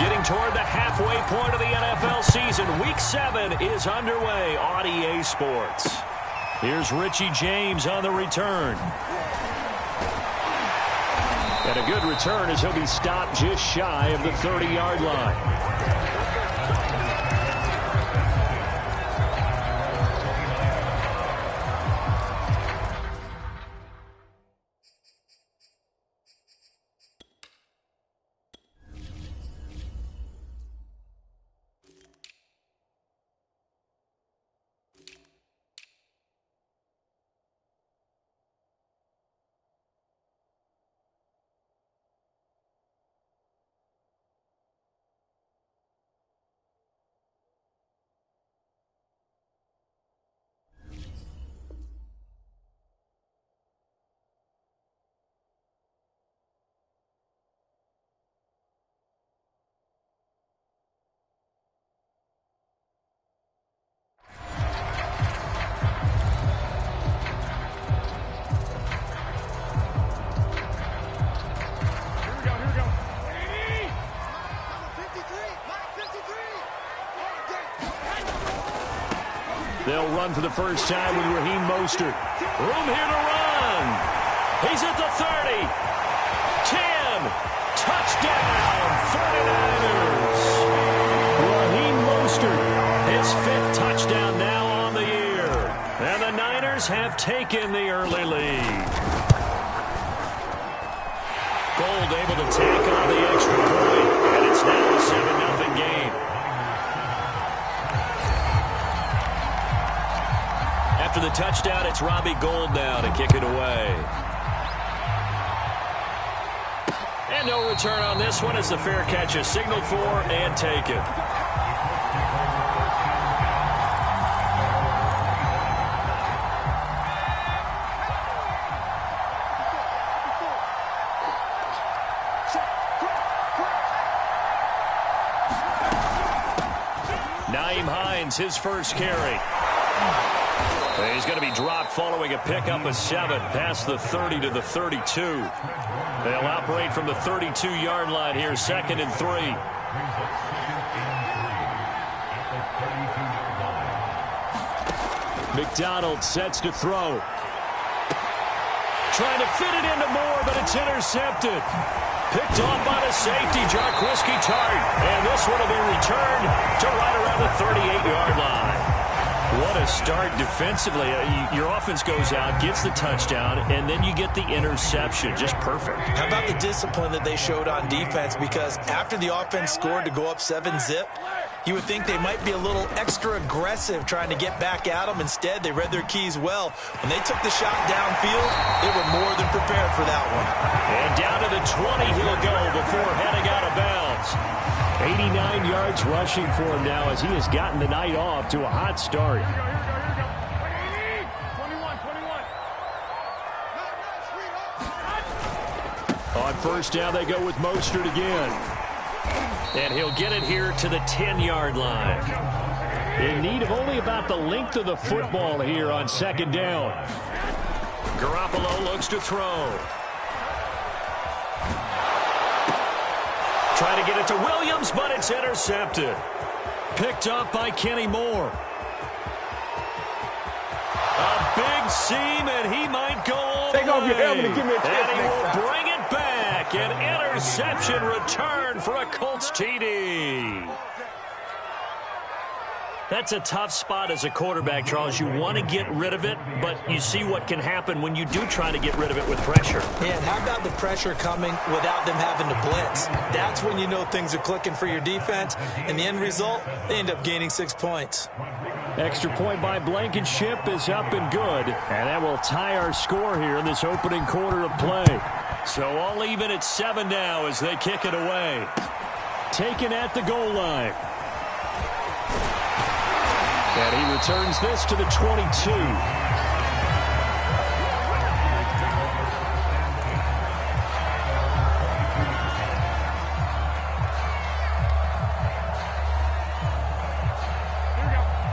Getting toward the halfway point of the NFL season. Week 7 is underway on EA Sports. Here's Richie James on the return. And a good return as he'll be stopped just shy of the 30-yard line. They'll run for the first time with Raheem Mostert. Room here to run. He's at the 30. 10. Touchdown, 49ers. Raheem Mostert, his 5th touchdown now on the year. And the Niners have taken the early lead. Gold able to tack on the extra point. And it's now a 7-0 game. After the touchdown, it's Robbie Gould now to kick it away. And no return on this one as the fair catch is signaled for and taken. Nyheim Hines, his first carry. He's going to be dropped following a pickup of 7 past the 30 to the 32. They'll operate from the 32-yard line here, 2nd and 3. McDonald sets to throw. Trying to fit it into Moore, but it's intercepted. Picked off by the safety, Jarquiski Tart. And this one will be returned to right around the 38-yard line. What a start defensively. Your offense goes out, gets the touchdown, and then you get the interception. Just perfect. How about the discipline that they showed on defense? Because after the offense scored to go up 7-zip, you would think they might be a little extra aggressive trying to get back at them. Instead, they read their keys well. When they took the shot downfield, they were more than prepared for that one. And down to the 20 he'll go before heading out of bounds. 89 yards rushing for him now as he has gotten the night off to a hot start. On first down, they go with Mostert again. And he'll get it here to the 10-yard line. In need of only about the length of the football here on 2nd down. Garoppolo looks to throw. Trying to get it to Williams, but it's intercepted. Picked up by Kenny Moore. A big seam, and he might go all Take off your helmet and give me a chance. And he will bring it back. An interception return for a Colts TD. That's a tough spot as a quarterback, Charles. You want to get rid of it, but you see what can happen when you do try to get rid of it with pressure. Yeah, and how about the pressure coming without them having to blitz? That's when you know things are clicking for your defense, and the end result, they end up gaining 6 points. Extra point by Blankenship is up and good, and that will tie our score here in this opening quarter of play. So all even at 7 now as they kick it away. Taken at the goal line. And he returns this to the 22.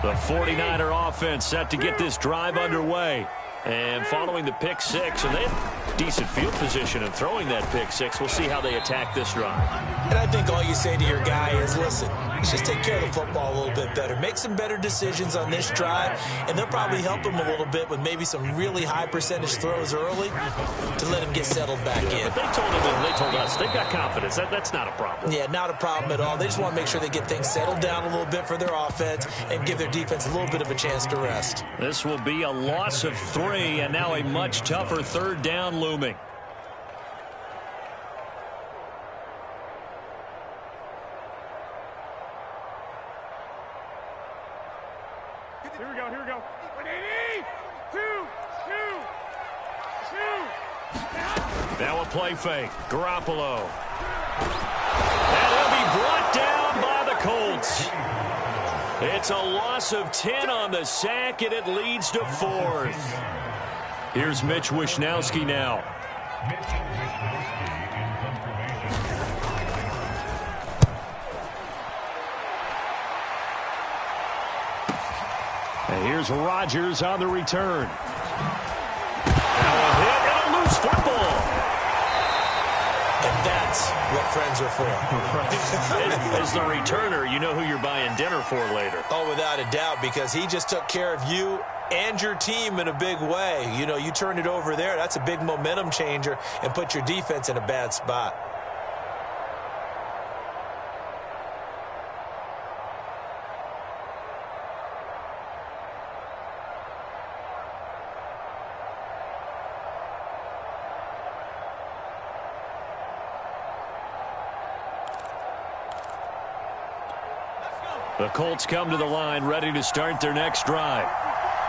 The 49er offense set to get this drive underway. And following the pick six, and they have decent field position in throwing that pick six. We'll see how they attack this drive. And I think all you say to your guy is, listen, let's just take care of the football a little bit better. Make some better decisions on this drive, and they'll probably help him a little bit with maybe some really high percentage throws early to let him get settled back in. But they told him and they told us they've got confidence. That's not a problem. Yeah, not a problem at all. They just want to make sure they get things settled down a little bit for their offense and give their defense a little bit of a chance to rest. This will be a loss of 3, and now a much tougher third down looming. Here we go, here we go. 2, 2, 2. Now a play fake. Garoppolo. And he'll be brought down by the Colts. It's a loss of 10 on the sack, and it leads to 4th. Here's Mitch Wishnowsky now. And here's Rodgers on the return. Now a hit and a loose football. And that's what friends are for. As the returner, you know who you're buying dinner for later. Oh, without a doubt, because he just took care of you and your team in a big way. You know, you turn it over there, that's a big momentum changer and put your defense in a bad spot. The Colts come to the line ready to start their next drive.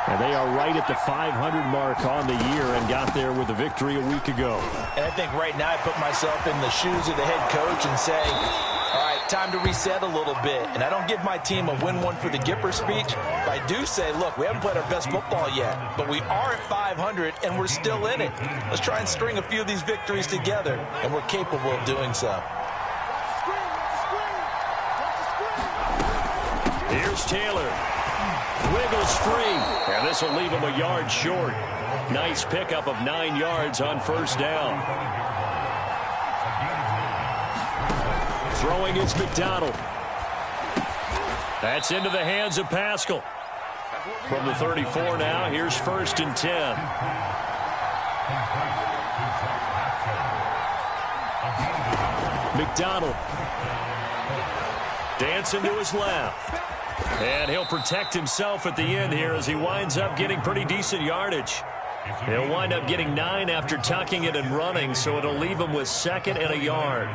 And they are right at the 500 mark on the year and got there with a victory a week ago. And I think right now I put myself in the shoes of the head coach and say, all right, time to reset a little bit. And I don't give my team a win one for the Gipper speech. But I do say, look, we haven't played our best football yet, but we are at 500 and we're still in it. Let's try and string a few of these victories together, and we're capable of doing so. Here's Taylor. Wiggles free. And this will leave him a yard short. Nice pickup of 9 yards on first down. Throwing is McDonald. That's into the hands of Pascal. From the 34 now, here's 1st and 10. McDonald. Dancing to his left. And he'll protect himself at the end here as he winds up getting pretty decent yardage. He'll wind up getting 9 after tucking it and running, so it'll leave him with 2nd and a yard.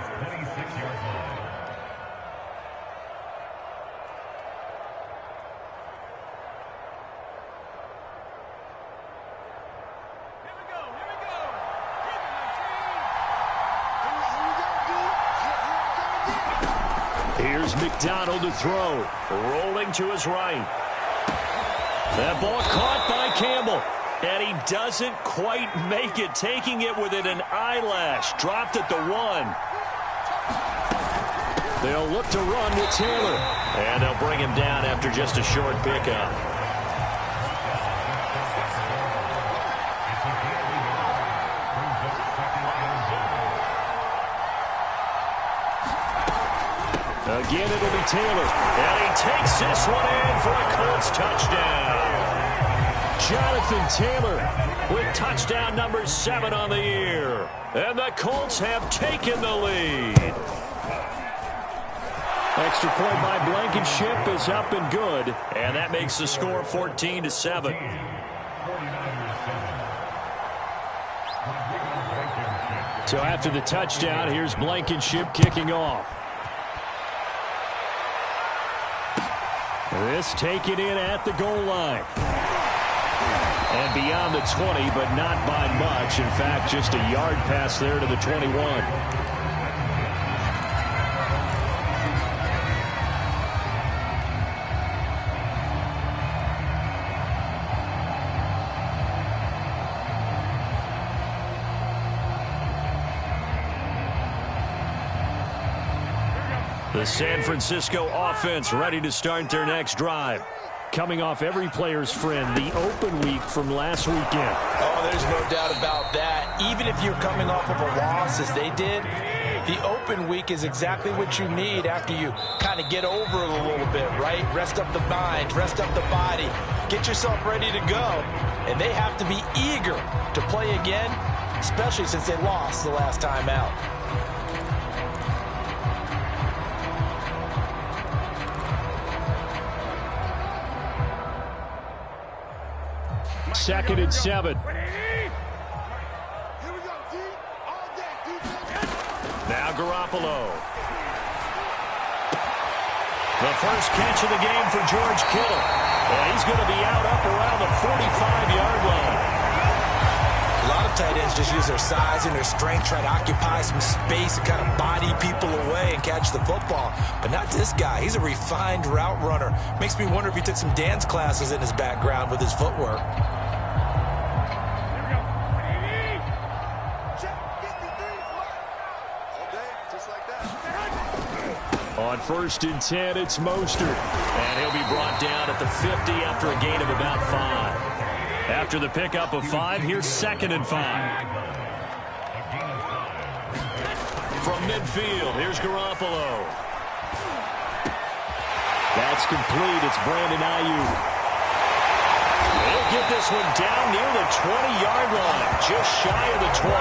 Here's McDonald to throw. Rolling to his right. That ball caught by Campbell. And he doesn't quite make it. Taking it within an eyelash. Dropped at the 1. They'll look to run with Taylor. And they'll bring him down after just a short pickup. Again, it'll be Taylor. And he takes this one in for a Colts touchdown. Jonathan Taylor with touchdown number 7 on the year. And the Colts have taken the lead. Extra point by Blankenship is up and good. And that makes the score 14-7. So after the touchdown, here's Blankenship kicking off. This taken in at the goal line. And beyond the 20, but not by much. In fact, just a yard pass there to the 21. The San Francisco offense ready to start their next drive. coming off every player's friend, the open week from last weekend. Oh, there's no doubt about that. Even if you're coming off of a loss as they did, the open week is exactly what you need after you kind of get over it a little bit, right? Rest up the mind, rest up the body, get yourself ready to go. And they have to be eager to play again, especially since they lost the last time out. Second and 7. Now Garoppolo. The first catch of the game for George Kittle. Well, he's going to be out up around the 45-yard line. A lot of tight ends just use their size and their strength, try to occupy some space and kind of body people away and catch the football. But not this guy. He's a refined route runner. Makes me wonder if he took some dance classes in his background with his footwork. On 1st and 10, it's Mostert. And he'll be brought down at the 50 after a gain of about 5. After the pickup of 5, here's 2nd and 5. From midfield, here's Garoppolo. That's complete. It's Brandon Ayuk. He'll get this one down near the 20-yard line, just shy of the 20.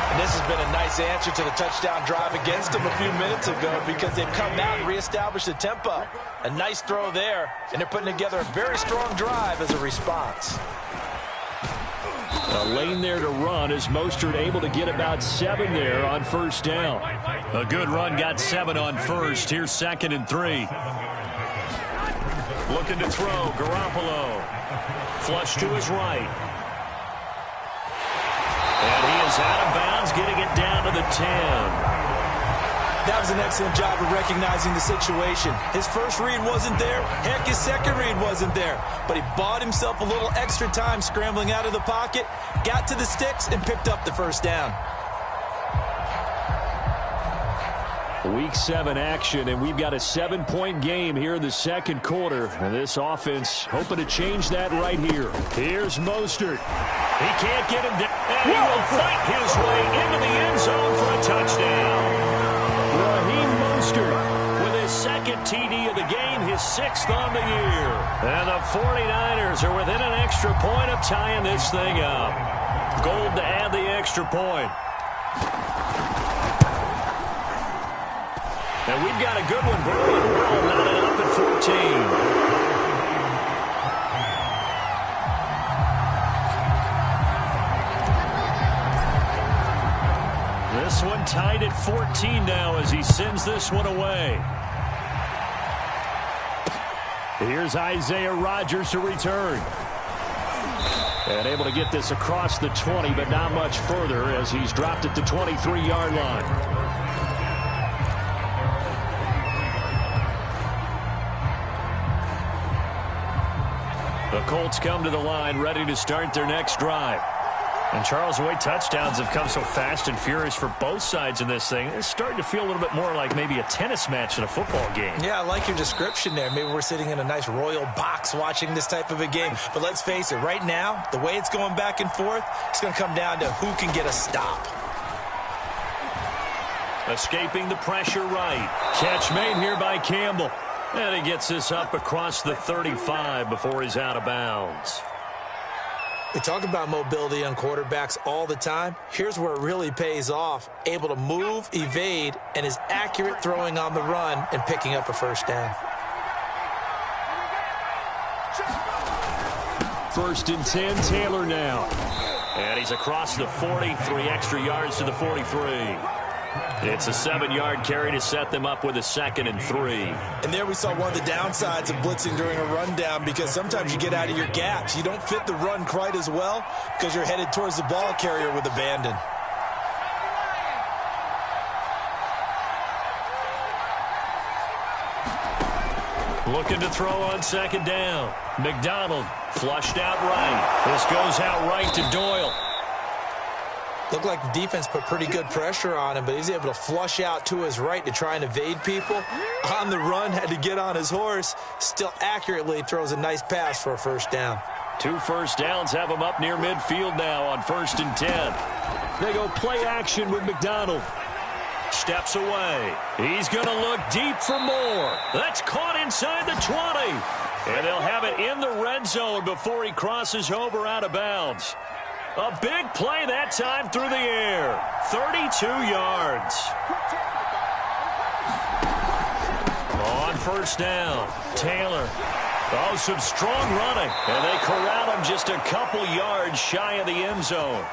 And this has been a nice answer to the touchdown drive against them a few minutes ago because they've come out and reestablished the tempo. A nice throw there, and they're putting together a very strong drive as a response. A lane there to run as Mostert able to get about 7 there on 1st down. A good run got 7 on 1st. Here's 2nd and 3. Looking to throw, Garoppolo. Flush to his right. And he is out of bounds, getting it down to the 10. That was an excellent job of recognizing the situation. His first read wasn't there. Heck, his second read wasn't there. But he bought himself a little extra time scrambling out of the pocket, got to the sticks, and picked up the 1st down. Week 7 action, and we've got a 7-point game here in the 2nd quarter. And this offense hoping to change that right here. Here's Mostert. He can't get him down, and he will fight his way into the end zone for a touchdown. Raheem Mostert with his 2nd TD of the game, his 6th on the year. And the 49ers are within an extra point of tying this thing up. Gold to add the extra point. And we've got a good one brewing. We're all knotted up at 14. This one tied at 14 now as he sends this one away. Here's Isaiah Rodgers to return. And able to get this across the 20, but not much further as he's dropped at the 23-yard line. The Colts come to the line, ready to start their next drive. And Charles, the way touchdowns have come so fast and furious for both sides in this thing, it's starting to feel a little bit more like maybe a tennis match in a football game. Yeah, I like your description there. Maybe we're sitting in a nice royal box watching this type of a game. But let's face it, right now, the way it's going back and forth, it's going to come down to who can get a stop. Escaping the pressure right. Catch made here by Campbell. And he gets this up across the 35 before he's out of bounds. We talk about mobility on quarterbacks all the time. Here's where it really pays off. Able to move, evade, and is accurate throwing on the run and picking up a 1st down. 1st and 10, Taylor now. And he's across the 40, 3 extra yards to the 43. It's a 7-yard carry to set them up with a 2nd and 3. And there we saw one of the downsides of blitzing during a rundown because sometimes you get out of your gaps. You don't fit the run quite as well because you're headed towards the ball carrier with abandon. Looking to throw on 2nd down. McDonald flushed out right. This goes out right to Doyle. Looked like the defense put pretty good pressure on him, but he's able to flush out to his right to try and evade people. On the run, had to get on his horse. Still accurately throws a nice pass for a first down. 2 first downs have him up near midfield now on 1st and 10. They go play action with McDonald. Steps away. He's going to look deep for more. That's caught inside the 20. And they'll have it in the red zone before he crosses over out of bounds. A big play that time through the air. 32 yards. On 1st down, Taylor. Oh, some strong running. And they corral him just a couple yards shy of the end zone.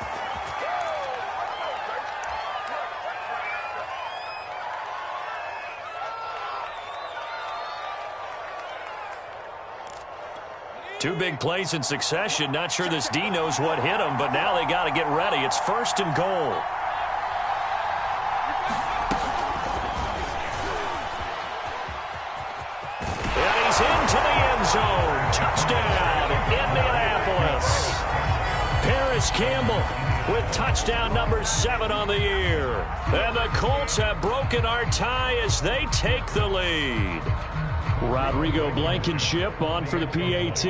Two big plays in succession. Not sure this D knows what hit him, but now they got to get ready. It's 1st and goal. And he's into the end zone. Touchdown, Indianapolis. Paris Campbell with touchdown number 7 on the year. And the Colts have broken our tie as they take the lead. Rodrigo Blankenship on for the PAT.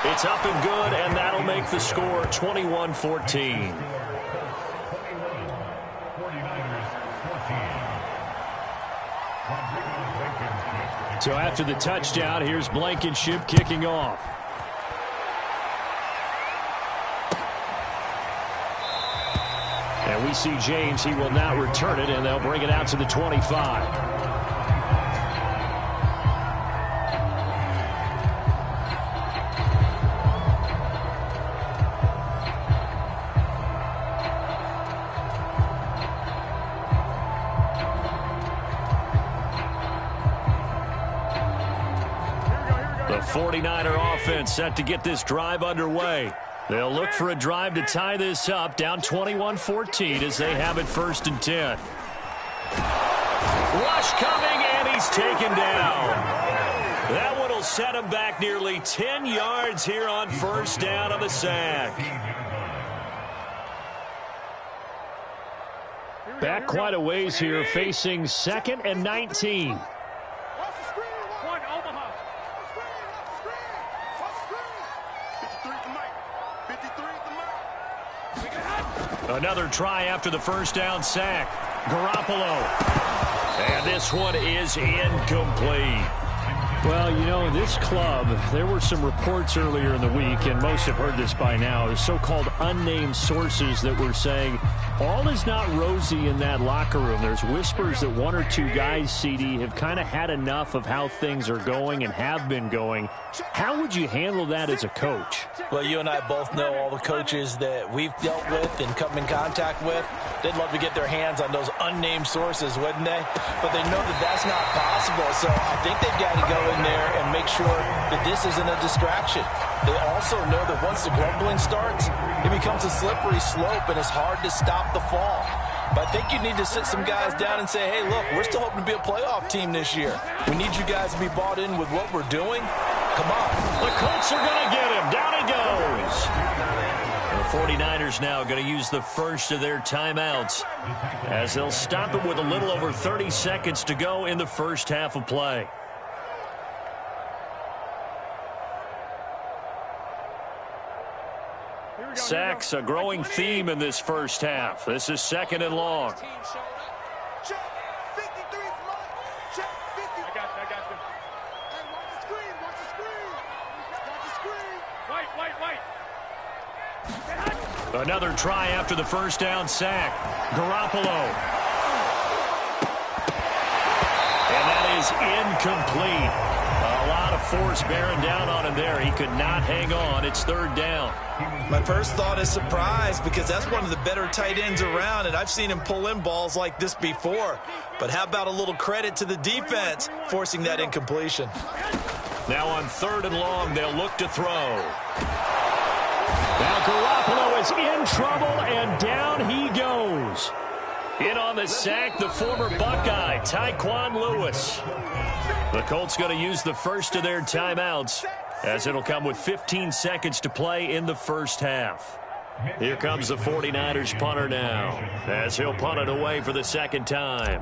It's up and good, and that'll make the score 21-14. So after the touchdown, here's Blankenship kicking off. And we see James. He will now return it, and they'll bring it out to the 25. The 49er offense set to get this drive underway. They'll look for a drive to tie this up, down 21-14 as they have it 1st and 10. Rush coming, and he's taken down. That one will set him back nearly 10 yards here on 1st down on the sack. Back quite a ways here, facing 2nd and 19. Another try after the 1st down sack. Garoppolo. And this one is incomplete. Well, you know, this club, there were some reports earlier in the week, and most have heard this by now, the so-called unnamed sources that were saying all is not rosy in that locker room. There's whispers that 1 or 2 guys, CD, have kind of had enough of how things are going and have been going. How would you handle that as a coach? Well, you and I both know all the coaches that we've dealt with and come in contact with. They'd love to get their hands on those unnamed sources, wouldn't they? But they know that that's not possible, so I think they've got to go in there and make sure that this isn't a distraction. They also know that once the grumbling starts, it becomes a slippery slope, and it's hard to stop the fall. But I think you need to sit some guys down and say, hey, look, we're still hoping to be a playoff team this year. We need you guys to be bought in with what we're doing. Come on. The Colts are going to get him. Down he goes. The 49ers now going to use the first of their timeouts as they'll stop it with a little over 30 seconds to go in the 1st half of play. Sacks, a growing theme in this 1st half. This is 2nd and long. Another try after the 1st down sack. Garoppolo. And that is incomplete. A lot of force bearing down on him there. He could not hang on. It's 3rd down. My first thought is surprise, because that's one of the better tight ends around, and I've seen him pull in balls like this before. But how about a little credit to the defense forcing that incompletion? Now on 3rd and long, they'll look to throw. Now Garoppolo is in trouble, and down he goes. In on the sack, the former Buckeye, Tyquan Lewis. The Colts going to use the first of their timeouts as it'll come with 15 seconds to play in the first half. Here comes the 49ers punter now, as he'll punt it away for the second time.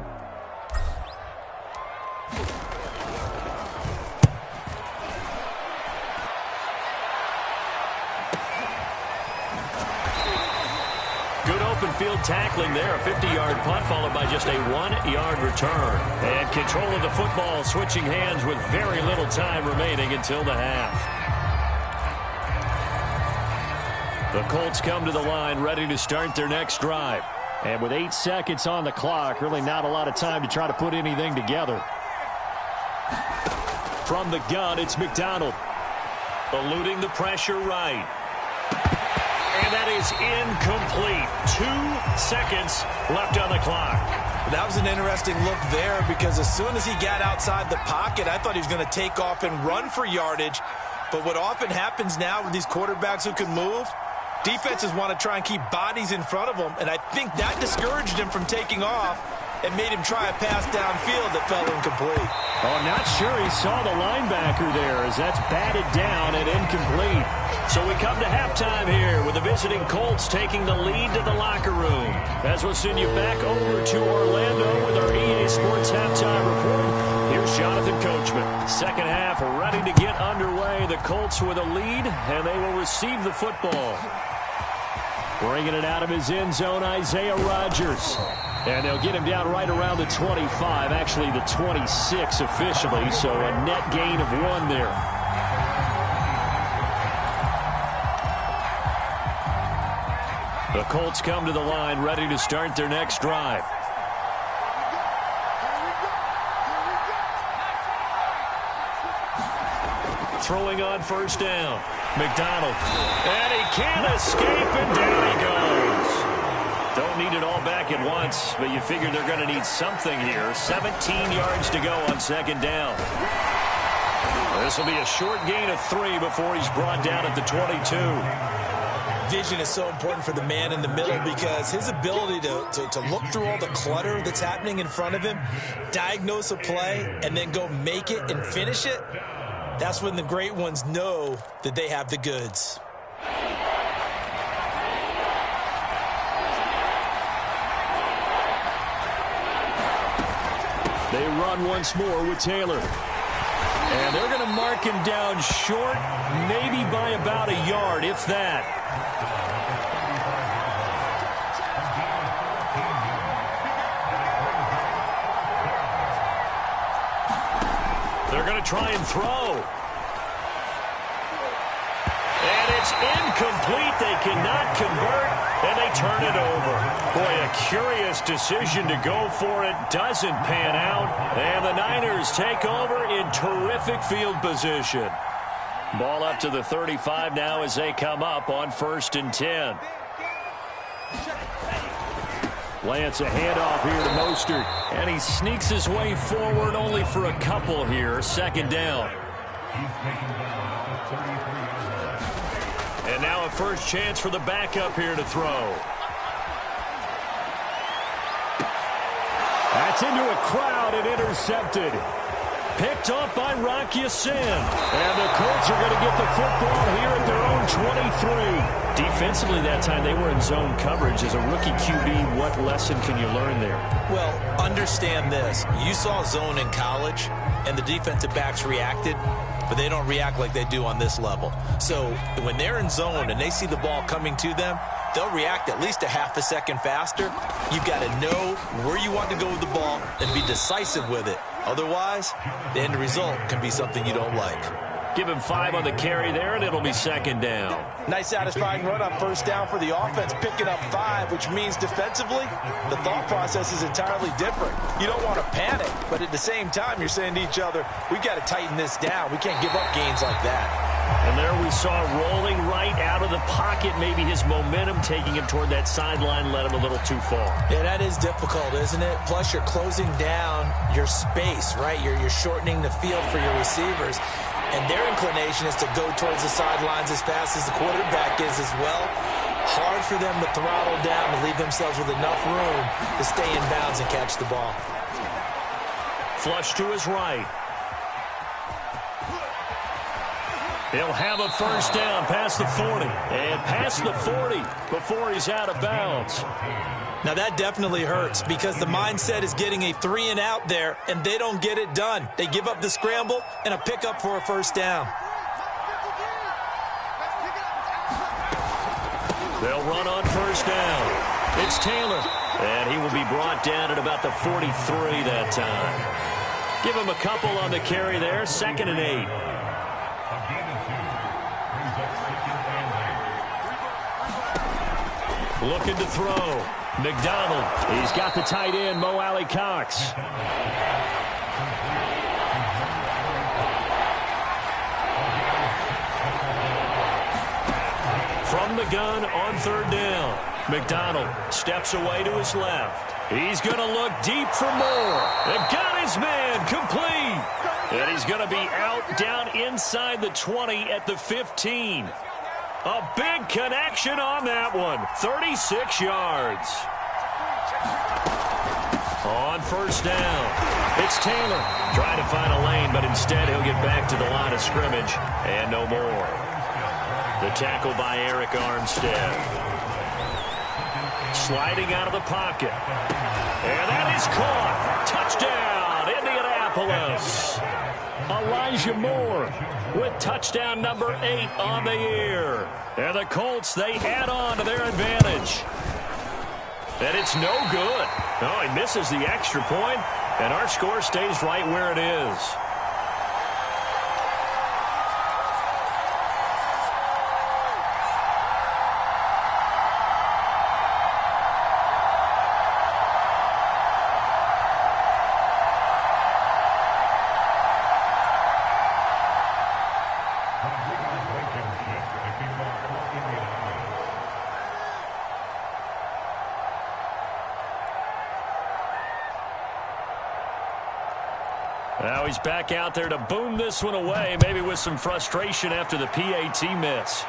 Good open field tackling there. A 50-yard punt followed by just a 1-yard return. And control of the football switching hands with very little time remaining until the half. The Colts come to the line ready to start their next drive. And with 8 seconds on the clock, really not a lot of time to try to put anything together. From the gun, it's McDonald. Eluding the pressure right. And that is incomplete. 2 seconds left on the clock. That was an interesting look there because as soon as he got outside the pocket, I thought he was going to take off and run for yardage. But what often happens now with these quarterbacks who can move, defenses want to try and keep bodies in front of them, and I think that discouraged him from taking off and made him try a pass downfield that fell incomplete. Oh, I'm not sure he saw the linebacker there as that's batted down and incomplete. So we come to halftime here with the visiting Colts taking the lead to the locker room. As we'll send you back over to Orlando with our EA Sports Halftime Report. Here's Jonathan Coachman. Second half ready to get underway. The Colts with a lead, and they will receive the football. Bringing it out of his end zone, Isaiah Rodgers. And they'll get him down right around the 25, actually the 26 officially, so a net gain of 1 there. The Colts come to the line ready to start their next drive. Throwing on first down. McDonald. And he can't escape, and down he goes. Don't need it all back at once, but you figure they're going to need something here. 17 yards to go on second down. This will be a short gain of 3 before he's brought down at the 22. Vision is so important for the man in the middle because his ability to look through all the clutter that's happening in front of him, diagnose a play, and then go make it and finish it, that's when the great ones know that they have the goods. They run once more with Taylor. And they're going to mark him down short, maybe by about a yard, if that. They're going to try and throw. And it's incomplete. They cannot convert, and they turn it over. Boy, a curious decision to go for it. Doesn't pan out. And the Niners take over in terrific field position. Ball up to the 35 now as they come up on 1st and 10. Lance, a handoff here to Mostert. And he sneaks his way forward only for a couple here. Second down. And now a first chance for the backup here to throw. That's into a crowd and intercepted. Picked off by Rock Ya-Sin. And the Colts are going to get the football here at their own 23. Defensively that time they were in zone coverage. As a rookie QB, what lesson can you learn there? Well, understand this. You saw zone in college, and the defensive backs reacted, but they don't react like they do on this level. So when they're in zone and they see the ball coming to them, they'll react at least a half a second faster. You've got to know where you want to go with the ball and be decisive with it. Otherwise, the end result can be something you don't like. Give him 5 on the carry there, and it'll be second down. Nice satisfying run on first down for the offense, picking up 5, which means defensively, the thought process is entirely different. You don't want to panic, but at the same time, you're saying to each other, we've got to tighten this down. We can't give up gains like that. And there we saw rolling right out of the pocket. Maybe his momentum taking him toward that sideline led him a little too far. Yeah, that is difficult, isn't it? Plus, you're closing down your space, right? You're shortening the field for your receivers. And their inclination is to go towards the sidelines as fast as the quarterback is as well. Hard for them to throttle down and leave themselves with enough room to stay in bounds and catch the ball. Flush to his right. He'll have a first down past the 40. And past the 40 before he's out of bounds. Now that definitely hurts because the mindset is getting a 3-and-out there, and they don't get it done. They give up the scramble and a pickup for a first down. They'll run on first down. It's Taylor. And he will be brought down at about the 43 that time. Give him a couple on the carry there. 2nd and 8. Looking to throw. McDonald. He's got the tight end, Mo Alley-Cox. From the gun on 3rd down. McDonald steps away to his left. He's going to look deep for more. They've got his man complete. And he's going to be out down inside the 20 at the 15. A big connection on that one. 36 yards. On first down, it's Taylor. Trying to find a lane, but instead he'll get back to the line of scrimmage. And no more. The tackle by Eric Armstead. Sliding out of the pocket. And that is caught. Touchdown, Indianapolis. Elijah Moore with touchdown number 8 on the year. And the Colts, they add on to their advantage. And it's no good. Oh, he misses the extra point, and our score stays right where it is. Now he's back out there to boom this one away, maybe with some frustration after the PAT miss.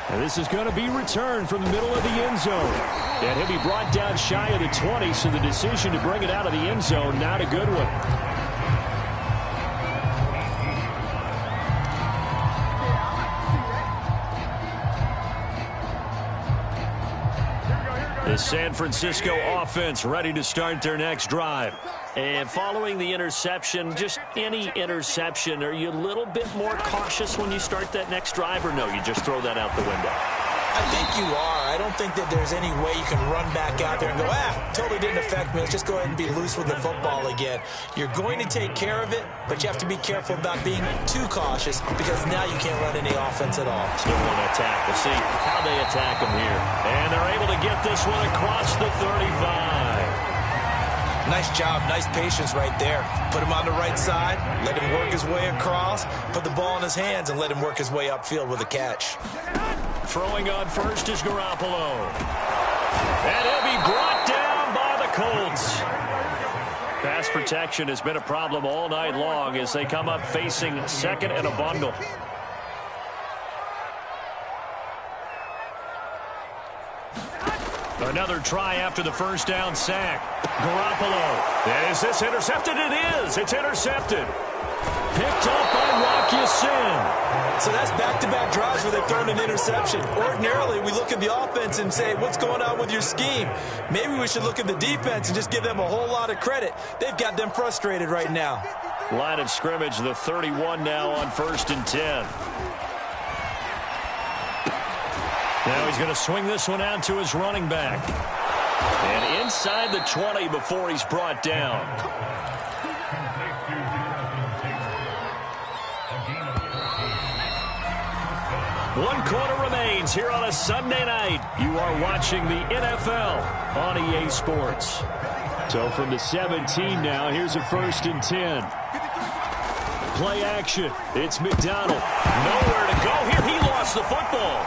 And this is going to be returned from the middle of the end zone. And he'll be brought down shy of the 20, so the decision to bring it out of the end zone, not a good one. The San Francisco offense ready to start their next drive. And following the interception, just any interception, are you a little bit more cautious when you start that next drive, or no, you just throw that out the window? I think you are. I don't think that there's any way you can run back out there and go, totally didn't affect me. Let's just go ahead and be loose with the football again. You're going to take care of it, but you have to be careful about being too cautious because now you can't run any offense at all. Still want to attack. We'll see how they attack him here. And they're able to get this one across the 35. Nice job, nice patience right there. Put him on the right side, let him work his way across, put the ball in his hands, and let him work his way upfield with a catch. Throwing on first is Garoppolo. And he'll be brought down by the Colts. Pass protection has been a problem all night long as they come up facing second and a bundle. Another try after the first down sack. Garoppolo. And is this intercepted? It is. It's intercepted. Picked up by Rock Ya-Sin. So that's back-to-back drives where they've thrown an interception. Ordinarily, we look at the offense and say, what's going on with your scheme? Maybe we should look at the defense and just give them a whole lot of credit. They've got them frustrated right now. Line of scrimmage, the 31 now on 1st and 10. Now he's going to swing this one out to his running back. And inside the 20 before he's brought down. One quarter remains here on a Sunday night. You are watching the NFL on EA Sports. So from the 17 now, here's a 1st and 10. Play action. It's McDonald. Nowhere to go here. He lost the football.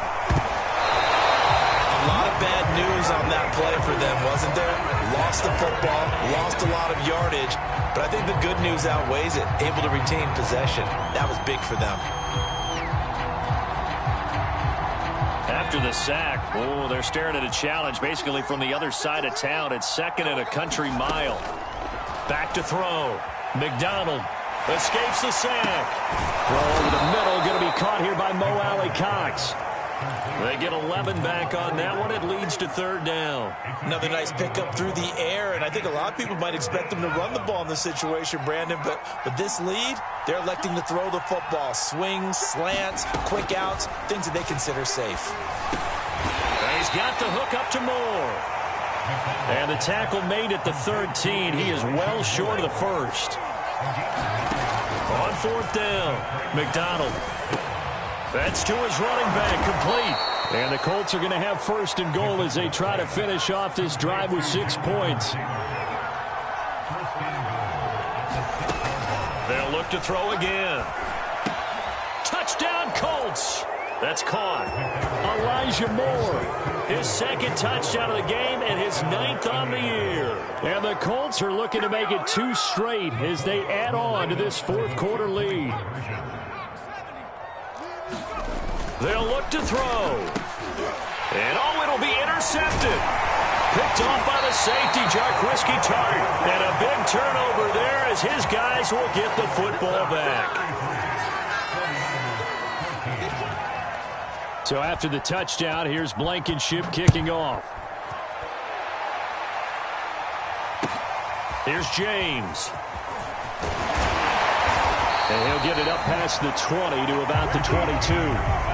A lot of bad news on that play for them, wasn't there? Lost the football, lost a lot of yardage, but I think the good news outweighs it. Able to retain possession. That was big for them. After the sack, they're staring at a challenge basically from the other side of town. It's 2nd and a country mile. Back to throw. McDonald Escapes the sack. Throw over the middle, going to be caught here by Mo Alley-Cox. They get 11 back on that one. It leads to third down. Another nice pickup through the air, and I think a lot of people might expect them to run the ball in this situation, Brandon, but with this lead, they're electing to throw the football. Swings, slants, quick outs, things that they consider safe. He's got the hook up to Moore. And the tackle made at the 13. He is well short of the first. On fourth down, McDonald. That's to his running back, complete. And the Colts are going to have first and goal as they try to finish off this drive with 6 points. They'll look to throw again. Touchdown, Colts. That's caught. Elijah Moore, his second touchdown of the game and his 9th on the year. And the Colts are looking to make it 2 straight as they add on to this fourth quarter lead. They'll look to throw. And it'll be intercepted. Picked off by the safety, Jarquiski Tart. And a big turnover there as his guys will get the football back. So after the touchdown, here's Blankenship kicking off. Here's James. And he'll get it up past the 20 to about the 22.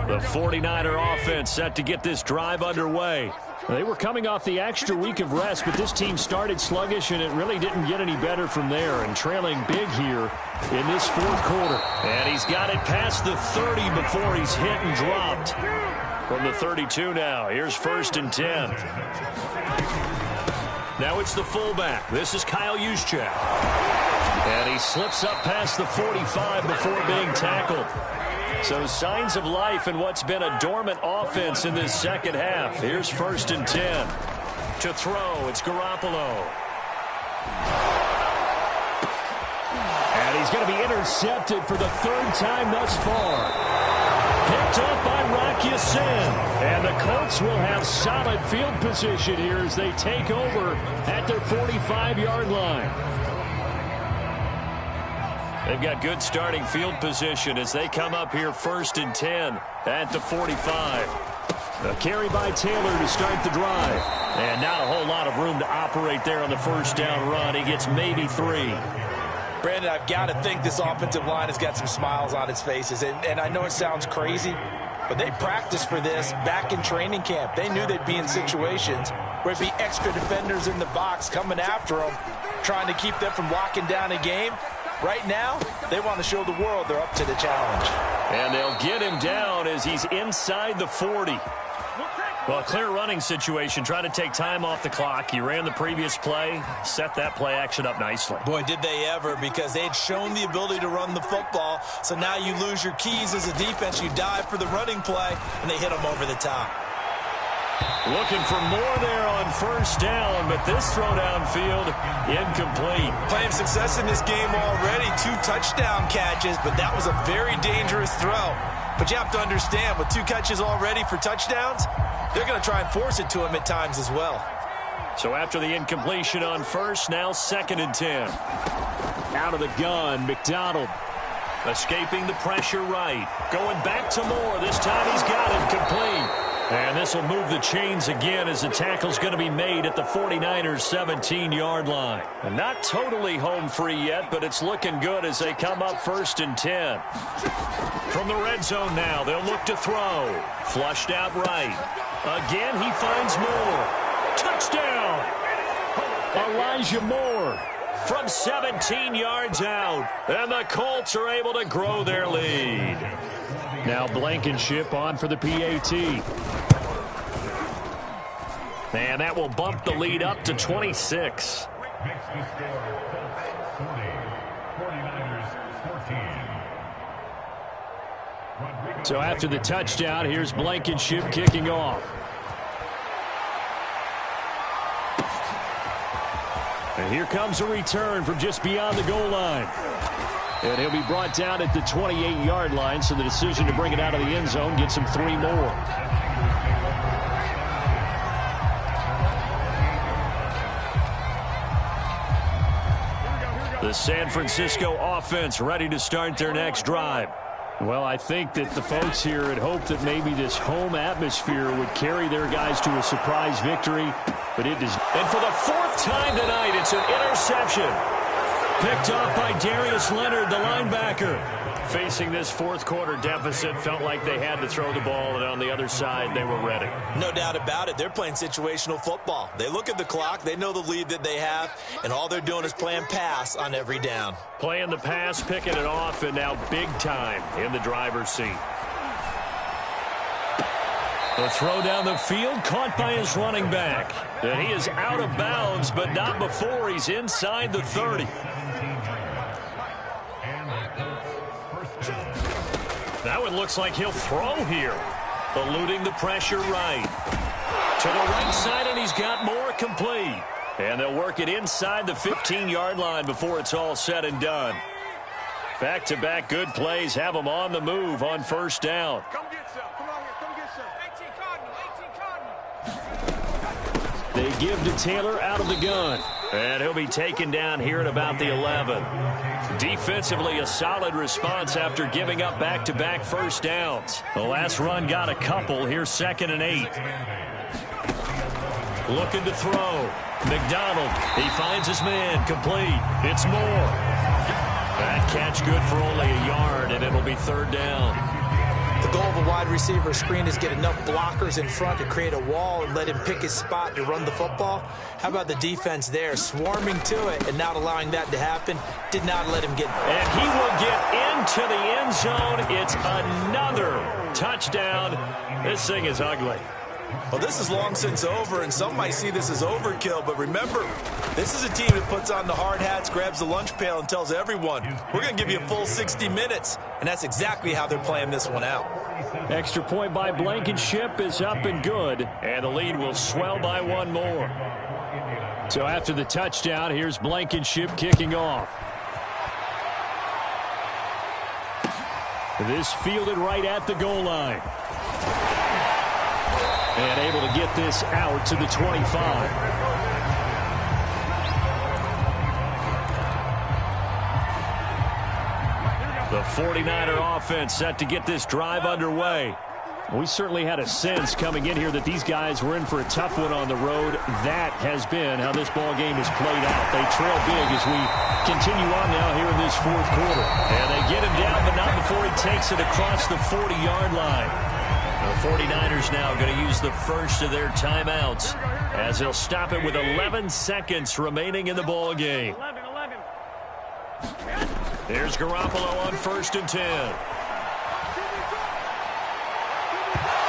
The 49er offense set to get this drive underway. They were coming off the extra week of rest, but this team started sluggish, and it really didn't get any better from there. And trailing big here in this fourth quarter. And he's got it past the 30 before he's hit and dropped. From the 32 now, here's first and 10. Now it's the fullback. This is Kyle Juszczyk. And he slips up past the 45 before being tackled. So signs of life in what's been a dormant offense in this second half. Here's first and 10. To throw, it's Garoppolo. And he's going to be intercepted for the 3rd time thus far. Picked up by Rock Ya-Sin. And the Colts will have solid field position here as they take over at their 45-yard line. They've got good starting field position as they come up here first and 10 at the 45. A carry by Taylor to start the drive. And not a whole lot of room to operate there on the first down run. He gets maybe 3. Brandon, I've got to think this offensive line has got some smiles on its faces. And I know it sounds crazy, but they practiced for this back in training camp. They knew they'd be in situations where it'd be extra defenders in the box coming after them, trying to keep them from locking down a game. Right now, they want to show the world they're up to the challenge. And they'll get him down as he's inside the 40. Well, a clear running situation, trying to take time off the clock. He ran the previous play, set that play action up nicely. Boy, did they ever, because they had shown the ability to run the football. So now you lose your keys as a defense. You dive for the running play, and they hit them over the top. Looking for more there on first down, but this throw downfield incomplete. Playing success in this game already. 2 touchdown catches, but that was a very dangerous throw. But you have to understand, with 2 catches already for touchdowns, they're going to try and force it to him at times as well. So after the incompletion on first, now second and 10. Out of the gun, McDonald. Escaping the pressure right. Going back to Moore. This time he's got it complete. And this will move the chains again as the tackle's going to be made at the 49ers' 17-yard line. And not totally home free yet, but it's looking good as they come up first and 10. From the red zone now, they'll look to throw. Flushed out right. Again, he finds Moore. Touchdown! Elijah Moore from 17 yards out. And the Colts are able to grow their lead. Now Blankenship on for the PAT. And that will bump the lead up to 26. So after the touchdown, here's Blankenship kicking off. And here comes a return from just beyond the goal line. And he'll be brought down at the 28-yard line, so the decision to bring it out of the end zone gets him 3 more. The San Francisco offense ready to start their next drive. Well, I think that the folks here had hoped that maybe this home atmosphere would carry their guys to a surprise victory, but it does. And for the 4th time tonight, it's an interception. Picked off by Darius Leonard, the linebacker. Facing this fourth-quarter deficit, felt like they had to throw the ball, and on the other side, they were ready. No doubt about it. They're playing situational football. They look at the clock, they know the lead that they have, and all they're doing is playing pass on every down. Playing the pass, picking it off, and now big time in the driver's seat. The throw down the field, caught by his running back. And he is out of bounds, but not before he's inside the 30. That one looks like he'll throw here. Eluding the pressure right. To the right side, and he's got more complete. And they'll work it inside the 15-yard line before it's all said and done. Back-to-back good plays have them on the move on first down. Come get some. Come on here. Come get some. 18 Cardinal. They give to Taylor out of the gun. And he'll be taken down here at about the 11. Defensively, a solid response after giving up back-to-back first downs. The last run got a couple. Here's 2nd and 8. Looking to throw. McDonald, he finds his man. Complete. It's Moore. That catch good for only a yard, and it'll be 3rd down. The goal of a wide receiver screen is get enough blockers in front to create a wall and let him pick his spot to run the football. How about the defense there, swarming to it and not allowing that to happen? Did not let him get. And he will get into the end zone. It's another touchdown. This thing is ugly. Well, this is long since over, and some might see this as overkill. But remember, this is a team that puts on the hard hats, grabs the lunch pail, and tells everyone, we're going to give you a full 60 minutes. And that's exactly how they're playing this one out. Extra point by Blankenship is up and good, and the lead will swell by 1 more. So after the touchdown, here's Blankenship kicking off. This fielded right at the goal line. And able to get this out to the 25. The 49er offense set to get this drive underway. We certainly had a sense coming in here that these guys were in for a tough one on the road. That has been how this ball game has played out. They trail big as we continue on now here in this 4th quarter. And they get him down, but not before he takes it across the 40-yard line. The 49ers now going to use the first of their timeouts as they'll stop it with 11 seconds remaining in the ball game. 11. There's Garoppolo on 1st and 10.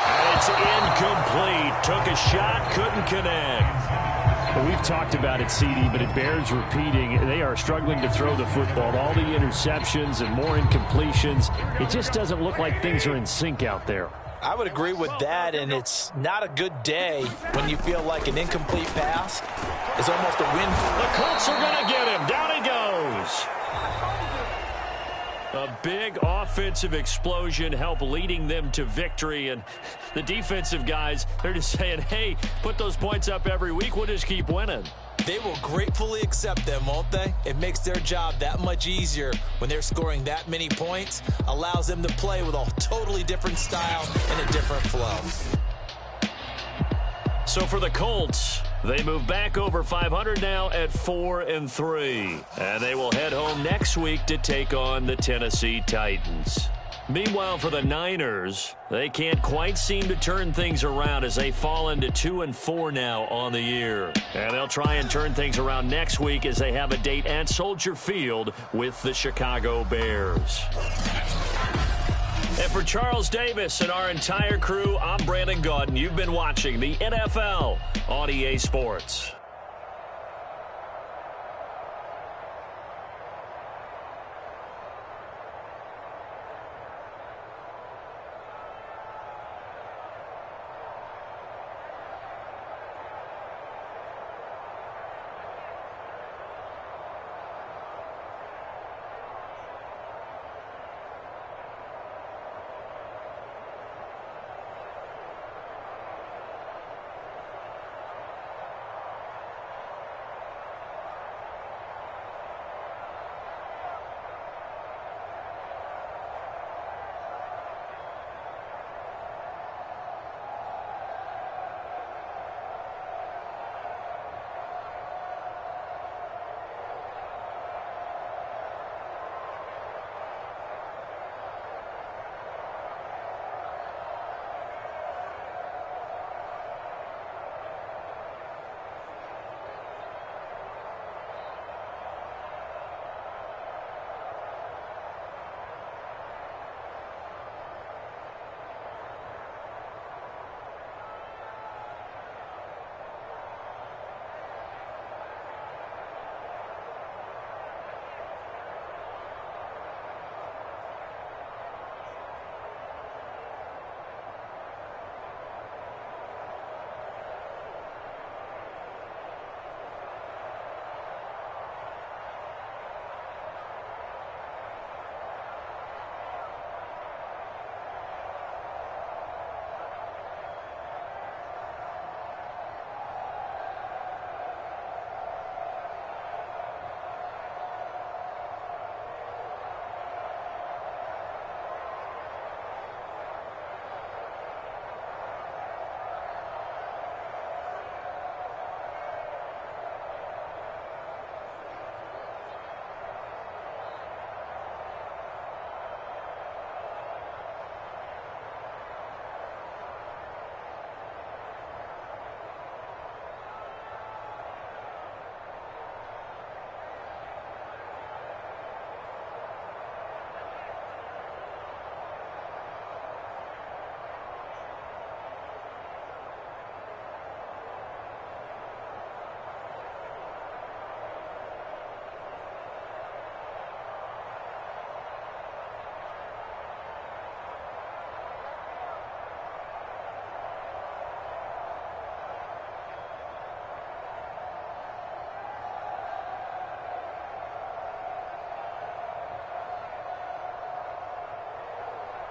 And it's incomplete. Took a shot, couldn't connect. Well, we've talked about it, CD, but it bears repeating. They are struggling to throw the football. All the interceptions and more incompletions. It just doesn't look like things are in sync out there. I would agree with that, and it's not a good day when you feel like an incomplete pass is almost a win. The Colts are going to get him. Down he goes. A big offensive explosion helped leading them to victory, and the defensive guys, they're just saying, hey, put those points up every week. We'll just keep winning. They will gratefully accept them, won't they? It makes their job that much easier when they're scoring that many points. Allows them to play with a totally different style and a different flow. So for the Colts, they move back over 500 now at 4-3. And they will head home next week to take on the Tennessee Titans. Meanwhile, for the Niners, they can't quite seem to turn things around as they fall into 2-4 now on the year. And they'll try and turn things around next week as they have a date at Soldier Field with the Chicago Bears. And for Charles Davis and our entire crew, I'm Brandon Gaudin. You've been watching the NFL on EA Sports.